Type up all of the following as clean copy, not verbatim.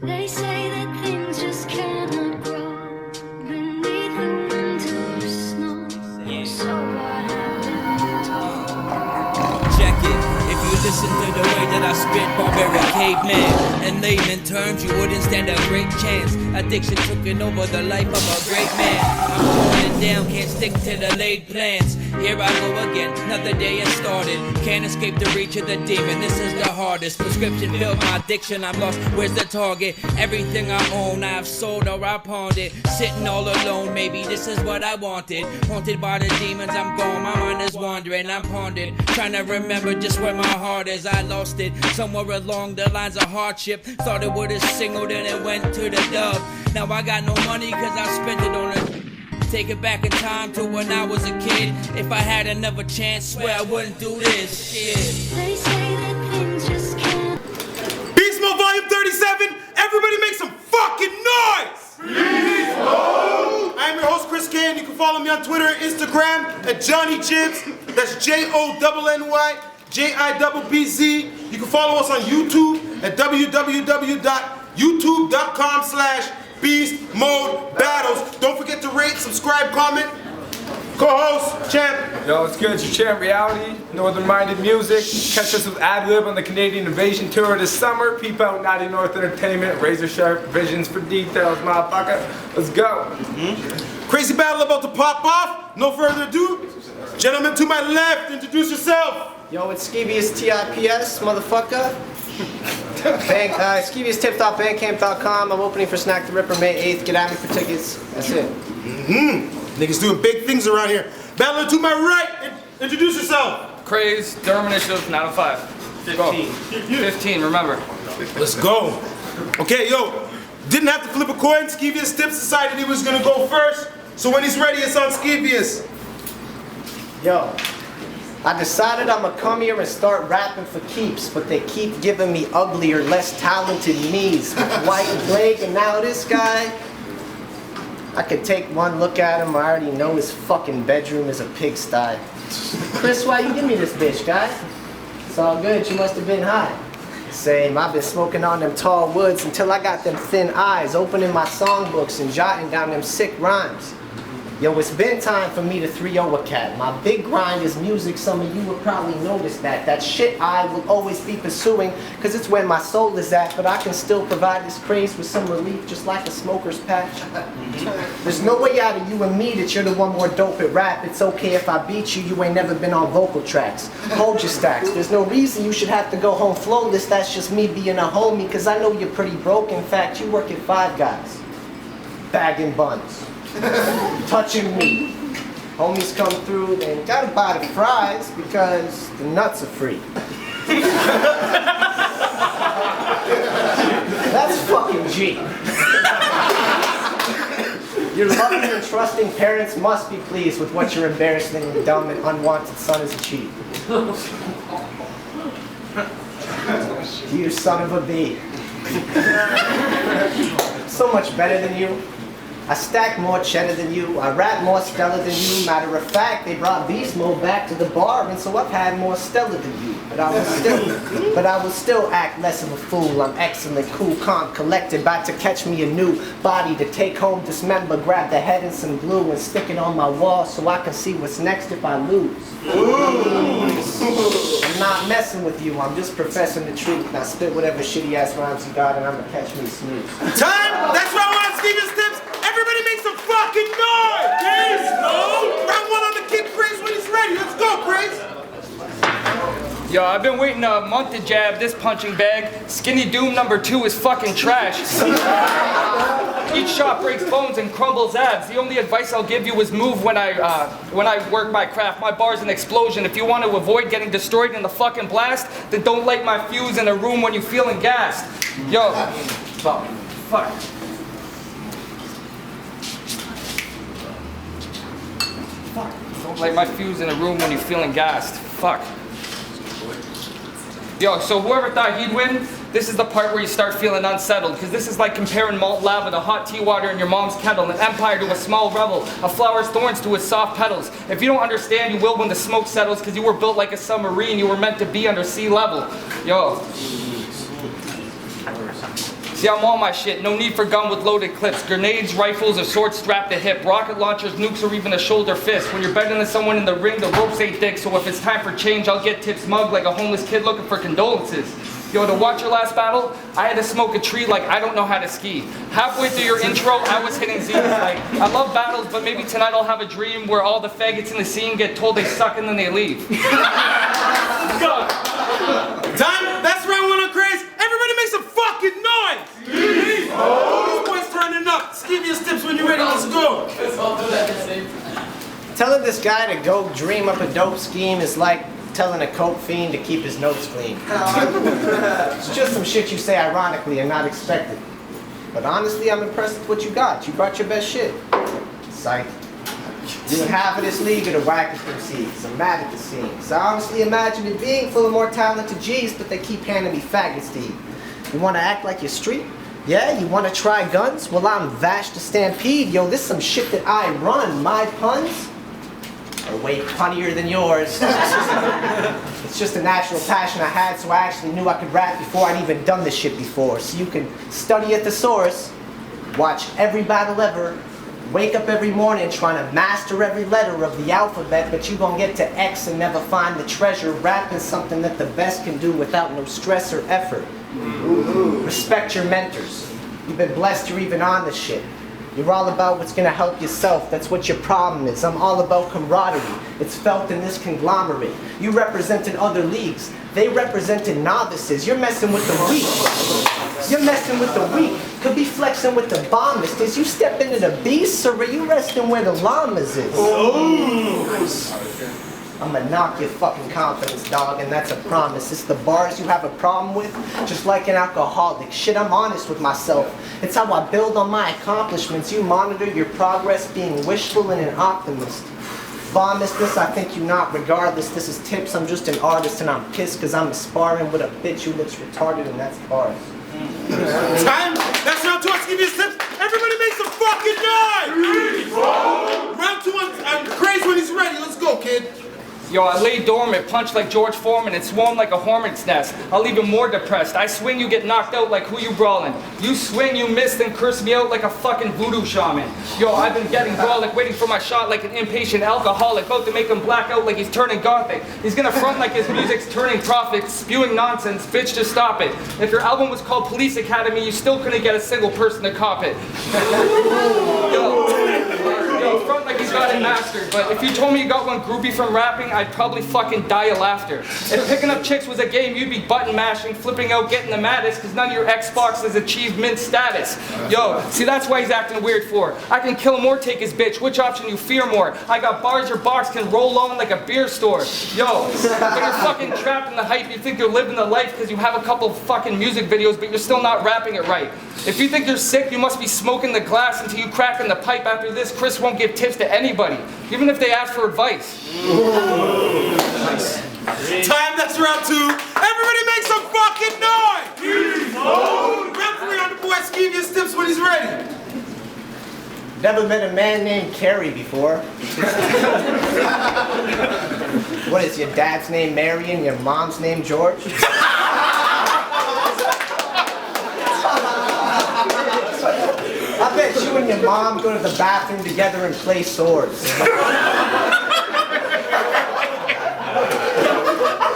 They say that things just cannot grow beneath the winter snow. So what happened? Check it. If you listen to the way that I spit, barbaric caveman. In layman terms, you wouldn't stand a great chance. Addiction taking over the life of a great man. I'm falling down, can't stick to the laid plans. Here I go again, another day has started. Can't escape the reach of the demon, this is the hardest. Prescription filled my addiction, I'm lost, where's the target? Everything I own, I've sold or I pawned it. Sitting all alone, maybe this is what I wanted. Haunted by the demons, I'm gone, my mind is wandering. I'm pondered, trying to remember just where my heart is. I lost it, somewhere along the lines of hardship. Thought it would've singled and it went to the dub. Now I got no money cause I spent it on a... Take it back in time to when I was a kid. If I had another chance, swear I wouldn't do this shit. They say that things just can't. BeastMode Volume 37, everybody make some fucking noise! BeastMode! I am your host Chris K, and you can follow me on Twitter and Instagram at Johnny Jibbs. That's JONNY JIBBZ. You can follow us on YouTube at www.youtube.com/BeastMode Battles. Don't forget to rate, subscribe, comment. Co-host, Champ. Yo, it's good. It's your Champ Reality, Northern Minded Music. Catch us with Ad-Lib on the Canadian Invasion Tour this summer. Peep out Naughty North Entertainment, razor sharp visions for details, motherfucker. Let's go. Crazy battle about to pop off. No further ado. Gentlemen to my left, introduce yourself. Yo, it's SKEVIOUS TIPS, motherfucker. SKEVIOUSTips.bandcamp.com. I'm opening for Snack the Ripper May 8th. Get at me for tickets. That's it. Niggas doing big things around here. Battler to my right, introduce yourself. CRAZE, Durham Initiative, 905. 15. 15, remember. Let's go. Okay, yo, didn't have to flip a coin. SKEVIOUS Tips decided he was gonna go first. So when he's ready, it's on SKEVIOUS. Yo, I decided I'ma come here and start rapping for keeps, but they keep giving me uglier, less talented knees with White Blake, and now this guy. I could take one look at him, I already know his fucking bedroom is a pigsty. Chris, why you give me this bitch, guy? It's all good, you must have been high. Same, I've been smoking on them tall woods until I got them thin eyes, opening my songbooks and jotting down them sick rhymes. Yo, it's been time for me to 3-0 a cat. My big grind is music, some of you will probably notice that. That shit I will always be pursuing, cause it's where my soul is at, but I can still provide this craze with some relief, just like a smoker's patch. There's no way out of you and me that you're the one more dope at rap. It's okay if I beat you, you ain't never been on vocal tracks. Hold your stacks, there's no reason you should have to go home flawless. That's just me being a homie, cause I know you're pretty broke. In fact, you work at Five Guys, bagging buns. Touching me. Homies come through, they gotta buy the fries because the nuts are free. That's fucking G. Your loving and trusting parents must be pleased with what your embarrassingly dumb and unwanted son has achieved. You son of a bee. So much better than you. I stack more cheddar than you, I rap more stellar than you. Matter of fact, they brought BeastMode back to the bar, and so I've had more stellar than you. But I will still act less of a fool. I'm excellent, cool, calm, collected, about to catch me a new body to take home, dismember, grab the head and some glue and stick it on my wall so I can see what's next if I lose. I'm not messing with you, I'm just professing the truth. Now spit whatever shitty ass rhymes you got and I'm gonna catch me smooth. Time! That's round one on SKEVIOUS Tips. Everybody make some fucking noise! BeastMode! Round one on the Kid CRAZE when he's ready. Let's go, CRAZE! Yo, I've been waiting a month to jab this punching bag. Skinny Doom #2 is fucking trash. Each shot breaks bones and crumbles abs. The only advice I'll give you is move when I work my craft. My bar's an explosion. If you want to avoid getting destroyed in the fucking blast, then don't light my fuse in a room when you're feeling gassed. Yo, fuck. Don't light my fuse in a room when you're feeling gassed. Fuck. Yo, so whoever thought he'd win, this is the part where you start feeling unsettled, because this is like comparing malt lava to hot tea water in your mom's kettle, an empire to a small rebel, a flower's thorns to its soft petals. If you don't understand, you will when the smoke settles, because you were built like a submarine, you were meant to be under sea level. Yo. See, I'm on my shit. No need for gun with loaded clips. Grenades, rifles, a sword strapped to hip. Rocket launchers, nukes, or even a shoulder fist. When you're better than someone in the ring, the ropes ain't thick. So if it's time for change, I'll get tips mugged like a homeless kid looking for condolences. Yo, to watch your last battle, I had to smoke a tree like I don't know how to ski. Halfway through your intro, I was hitting Z's. Like, I love battles, but maybe tonight I'll have a dream where all the faggots in the scene get told they suck and then they leave. Time, that's round one on Craze. Everybody make some fucking noise! These boys turning up. SKEVIOUS tips when you're ready, let's go. Telling this guy to go dream up a dope scheme is like telling a coke fiend to keep his notes clean. It's just some shit you say ironically and not expected. But honestly, I'm impressed with what you got. You brought your best shit. Psych. Doing half of this league are the wackest MCs. I'm mad at the scenes. I honestly imagine it being full of more talented G's, but they keep handing me faggots to eat. You want to act like you're street? Yeah, you want to try guns? Well, I'm Vash the Stampede. Yo, this some shit that I run. My puns are way punnier than yours. It's just a natural passion I had, so I actually knew I could rap before I'd even done this shit before. So you can study at the source, watch every battle ever, wake up every morning trying to master every letter of the alphabet, but you gonna get to X and never find the treasure. Rapping something that the best can do without no stress or effort. Respect your mentors. You've been blessed you're even on this shit. You're all about what's gonna help yourself. That's what your problem is. I'm all about camaraderie. It's felt in this conglomerate. You represented other leagues. They represented novices. You're messing with the weak. You're messing with the weak. Could be flexing with the bombers. Is you step into the beast, or are you resting where the llamas is? I'ma knock your fucking confidence, dog, and that's a promise. It's the bars you have a problem with, just like an alcoholic. Shit, I'm honest with myself. It's how I build on my accomplishments. You monitor your progress, being wishful and an optimist. Bombist this, I think you not. Regardless, this is tips. I'm just an artist, and I'm pissed because I'm sparring with a bitch who looks retarded, and that's bars. Time, that's round two on SKEVIOUS tips. Everybody make some fucking noise! Round two on Craze when he's ready. Let's go, kid. Yo, I lay dormant, punch like George Foreman, and swarm like a hornet's nest. I'll leave him more depressed. I swing, you get knocked out like who you brawling. You swing, you miss, then curse me out like a fucking voodoo shaman. Yo, I've been getting brolic, waiting for my shot like an impatient alcoholic, about to make him black out like he's turning gothic. He's gonna front like his music's turning profit, spewing nonsense, bitch, just stop it. If your album was called Police Academy, you still couldn't get a single person to cop it. Yo, front like he's got it mastered, but if you told me you got one groupie from rapping, I'd probably fucking die of laughter. If picking up chicks was a game, you'd be button mashing, flipping out, getting the maddest, cause none of your Xboxes achieved mint status. Yo, see that's why he's acting weird for. I can kill him or take his bitch, which option you fear more? I got bars your box can roll on like a beer store. Yo, when you're fucking trapped in the hype, you think you're living the life cause you have a couple fucking music videos, but you're still not rapping it right. If you think you're sick, you must be smoking the glass until you crack in the pipe. After this, Chris won't give tips to anybody, even if they ask for advice. Time, that's round two. Everybody make some fucking noise! Round three on the boy SKEVIOUS tips when he's ready. Never met a man named Carrie before. What is your dad's name Marion, your mom's name George? I bet you and your mom go to the bathroom together and play swords.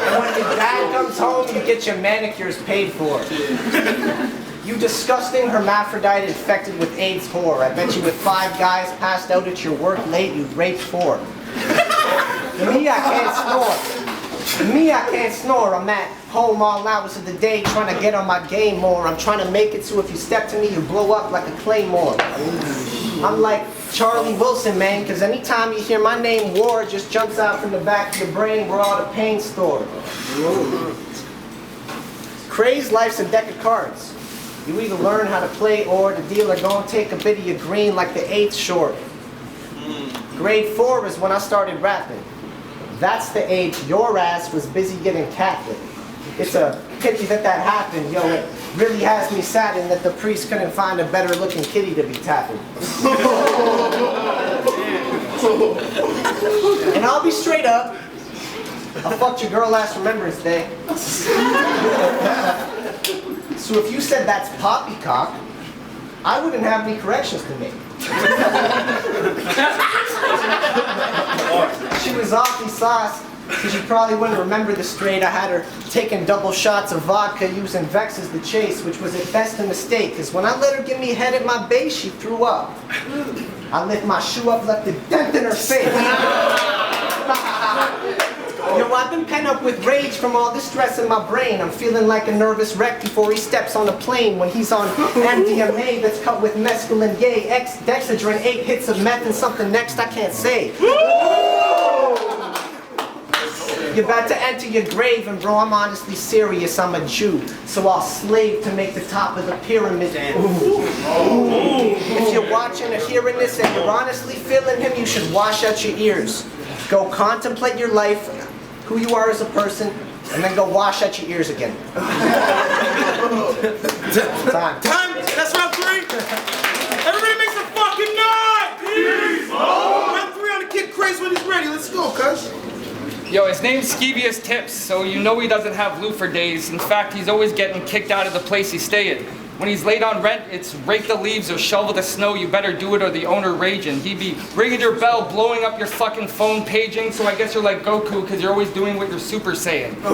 And when your dad comes home, you get your manicures paid for. You disgusting hermaphrodite infected with AIDS whore. I bet you with 5 guys passed out at your work late, you'd rape 4. Me, I can't snore. Me, I can't snore. I'm at home all hours of the day trying to get on my game more. I'm trying to make it so if you step to me, you blow up like a claymore. I'm like Charlie Wilson, man, because anytime you hear my name, war just jumps out from the back of your brain where all the pain stored. Craze, life's a deck of cards. You either learn how to play or the dealer gonna take a bit of your green like the 8th short. Grade 4 is when I started rapping. That's the age your ass was busy getting Catholic. It's a pity that happened, yo. It really has me saddened that the priest couldn't find a better looking kitty to be tapping. And I'll be straight up. I fucked your girl last Remembrance Day. So if you said that's poppycock, I wouldn't have any corrections to make. She was awfully sauced, because you probably wouldn't remember the straight. I had her taking double shots of vodka using Vex as the chase, which was at best a mistake, because when I let her give me head at my base, she threw up. I lift my shoe up, left a dent in her face. Yo, I've been pent up with rage from all this stress in my brain. I'm feeling like a nervous wreck before he steps on a plane when he's on MDMA that's cut with mescaline, yay, Dexedrine, 8 hits of meth and something next I can't say. You're about to enter your grave, and bro, I'm honestly serious, I'm a Jew. So I'll slave to make the top of the pyramid. If you're watching or hearing this and you're honestly feeling him, you should wash out your ears. Go contemplate your life, who you are as a person, and then go wash out your ears again. Time. That's round 3. Everybody make some fucking noise! Round 3 on the Kid Craze when he's ready. Let's go, cuz. Yo, his name's Skevious Tips, so you know he doesn't have loot for days. In fact, he's always getting kicked out of the place he's staying. When he's late on rent, it's rake the leaves or shovel the snow, you better do it or the owner raging. He'd be ringing your bell, blowing up your fucking phone paging, so I guess you're like Goku, because you're always doing what you're super saying. The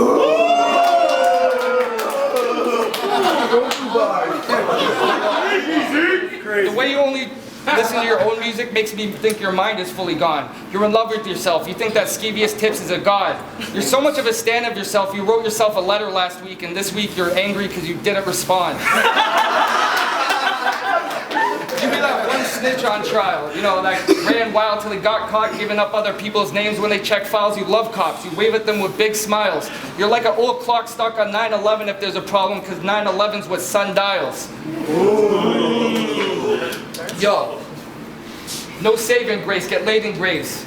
way you only listen to your own music makes me think your mind is fully gone. You're in love with yourself. You think that Skevious Tips is a god. You're so much of a stan of yourself, you wrote yourself a letter last week, and this week you're angry because you didn't respond. You be that one snitch on trial, you know, that ran wild till he got caught giving up other people's names when they check files. You love cops. You wave at them with big smiles. You're like an old clock stuck on 9/11 if there's a problem, because 9/11's what sun dials. Yo, no saving grace, get laid in graves.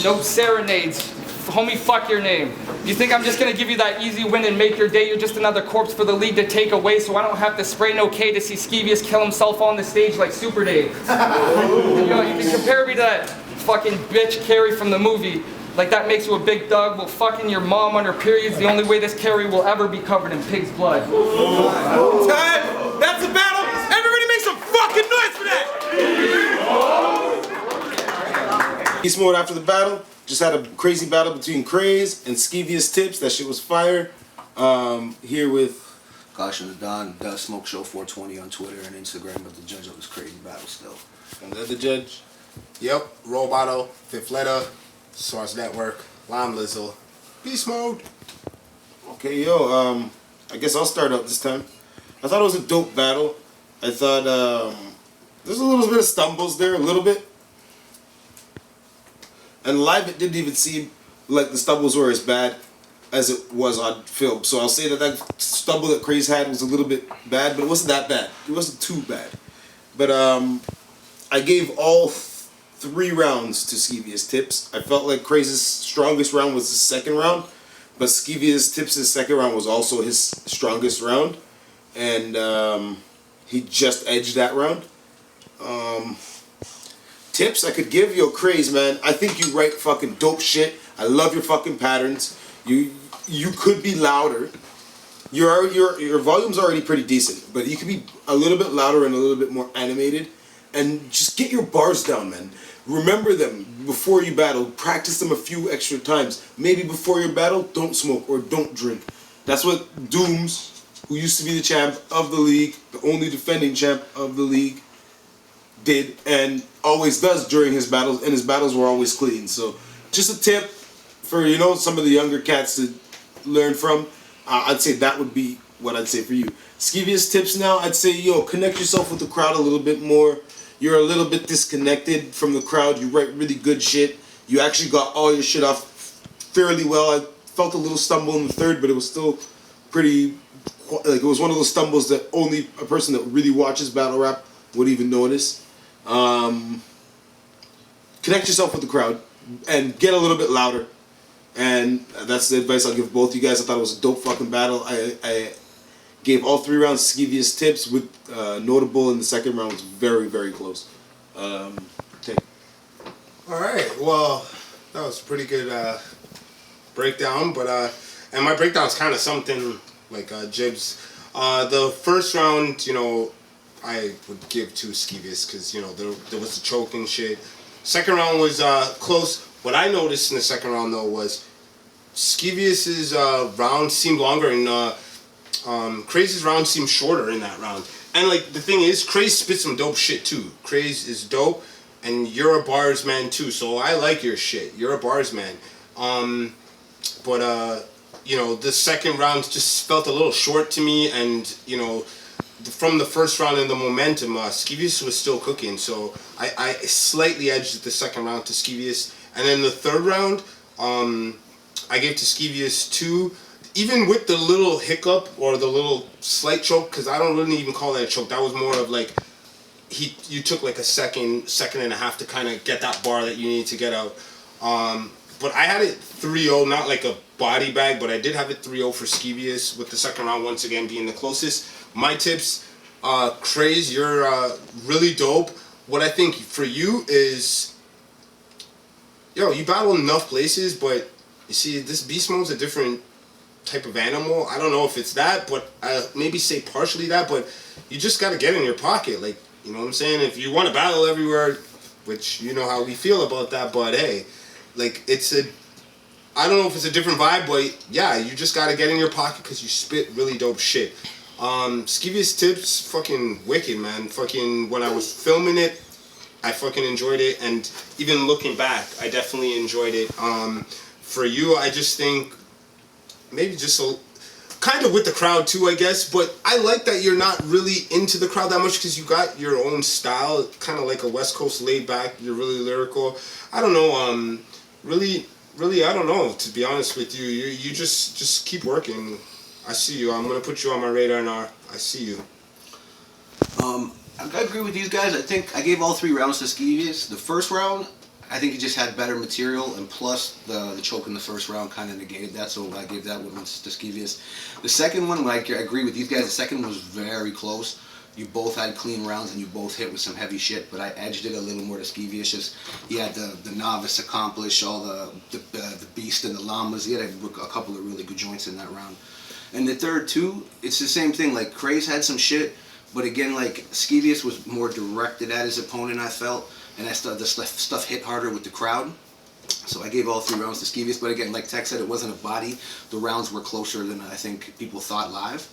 No serenades, homie, fuck your name. You think I'm just gonna give you that easy win and make your day? You're just another corpse for the league to take away, so I don't have to spray no K to see Skevious kill himself on the stage like Super Dave. Yo, you can compare me to that fucking bitch Carrie from the movie. Like that makes you a big dog. Well, fucking your mom on her period's the only way this Carrie will ever be covered in pig's blood. Time. That's a battle. Everybody make some fucking noise for that. BeastMode after the battle. Just had a crazy battle between Craze and Skevious Tips. That shit was fire. Here with Caution the Don, Smoke Show 420 on Twitter and Instagram, but the judge of this crazy battle still. and the other judge. Yep, Roboto, Fifth Letter, Source Network, Lime Lizzle, BeastMode. Okay, yo, I guess I'll start out this time. I thought it was a dope battle. I thought there's a little bit of stumbles there, a little bit. And live it didn't even seem like the stumbles were as bad as it was on film. So I'll say that that stumble that Craze had was a little bit bad, but it wasn't that bad. It wasn't too bad. But I gave all 3 rounds to Skevious Tips. I felt like Craze's strongest round was the second round, but Skevious Tips' second round was also his strongest round, and he just edged that round. Tips I could give you, Craze, man. I think you write fucking dope shit. I love your fucking patterns. You could be louder. Your volume's already pretty decent, but you could be a little bit louder and a little bit more animated, and just get your bars down, man. Remember them before you battle. Practice them a few extra times. Maybe before your battle, don't smoke or don't drink. That's what Dooms, who used to be the champ of the league, the only defending champ of the league, did and always does during his battles, and his battles were always clean. So just a tip for, you know, some of the younger cats to learn from. I'd say that would be what I'd say for you. Skevious Tips now, I'd say, yo, connect yourself with the crowd a little bit more. You're a little bit disconnected from the crowd. You write really good shit. You actually got all your shit off fairly well. I felt a little stumble in the third, but it was still pretty, like, it was one of those stumbles that only a person that really watches battle rap would even notice. Connect yourself with the crowd and get a little bit louder. And that's the advice I'll give both you guys. I thought it was a dope fucking battle. I gave all 3 rounds Skevious Tips, with notable in the second round was very, very close. Take. Alright, well, that was a pretty good breakdown, but and my breakdown is kind of something like Jibs The first round, you know, I would give to Skevious because, you know, there was the choking shit. Second round was close. What I noticed in the second round, though, was Skevious's round seemed longer and CRAZE's round seemed shorter in that round. And, like, the thing is, CRAZE spits some dope shit, too. CRAZE is dope, and you're a bars man, too, so I like your shit. You're a bars man. But you know, the second round just felt a little short to me, and, you know, from the first round and the momentum, Skevious was still cooking, so I slightly edged the second round to Skevious. And then the third round, I gave to Skevious 2, even with the little hiccup or the little slight choke, because I don't really even call that a choke. That was more of like, you took like a second and a half to kind of get that bar that you need to get out. But I had it 3-0, not like a body bag, but I did have it 3-0 for Skevious, with the second round once again being the closest. My tips, CRAZE, you're really dope. What I think for you is, yo, you battle enough places, but you see, this beast mode's a different type of animal. I don't know if it's that, but I maybe say partially that, but you just gotta get in your pocket, like, you know what I'm saying? If you want to battle everywhere, which you know how we feel about that, but hey, like, I don't know if it's a different vibe, but yeah, you just gotta get in your pocket because you spit really dope shit. Skevious tips, fucking wicked, man. Fucking, when I was filming it, I fucking enjoyed it, and even looking back, I definitely enjoyed it. For you, I just think, maybe just kind of with the crowd too, I guess, but I like that you're not really into the crowd that much because you got your own style, kind of like a West Coast laid back, you're really lyrical. I don't know, really, I don't know, to be honest with you. You just keep working. I see you. I'm going to put you on my radar now. I see you. I agree with these guys. I think I gave all 3 rounds to Skevious. The first round, I think he just had better material, and plus the choke in the first round kind of negated that, so I gave that one to Skevious. The second one, I agree with these guys, the second one was very close. You both had clean rounds and you both hit with some heavy shit, but I edged it a little more to Skevious. Just, he had the novice accomplish, all the beast and the llamas. He had a couple of really good joints in that round. And the third two, it's the same thing. Like, CRAZE had some shit, but again, like, Skevious was more directed at his opponent, I felt, and the stuff hit harder with the crowd. So I gave all 3 rounds to Skevious, but again, like Tech said, it wasn't a body. The rounds were closer than I think people thought live.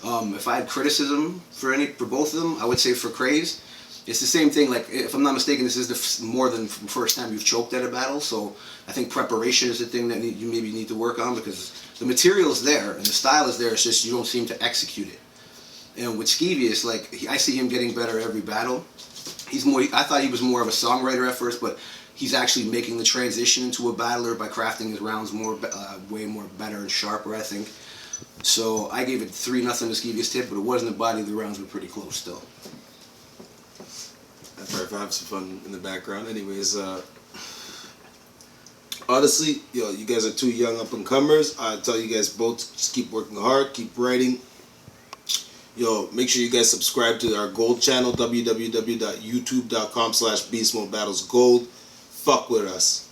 If I had criticism for both of them, I would say for CRAZE, it's the same thing. Like, if I'm not mistaken, this is more than the first time you've choked at a battle, so I think preparation is the thing that you maybe need to work on, because the material is there and the style is there, it's just you don't seem to execute it. And with Skevious, like, I see him getting better every battle. I thought he was more of a songwriter at first, but he's actually making the transition into a battler by crafting his rounds way more better and sharper, I think. So I gave it 3-0 to Skevious tip, but it wasn't a body. The rounds were pretty close still. I'm sorry if I have some fun in the background. Anyways, honestly, yo, you guys are 2 young up-and-comers. I tell you guys both, just keep working hard, keep writing. Yo, make sure you guys subscribe to our Gold channel, www.youtube.com/BeastModeBattlesGold. Fuck with us.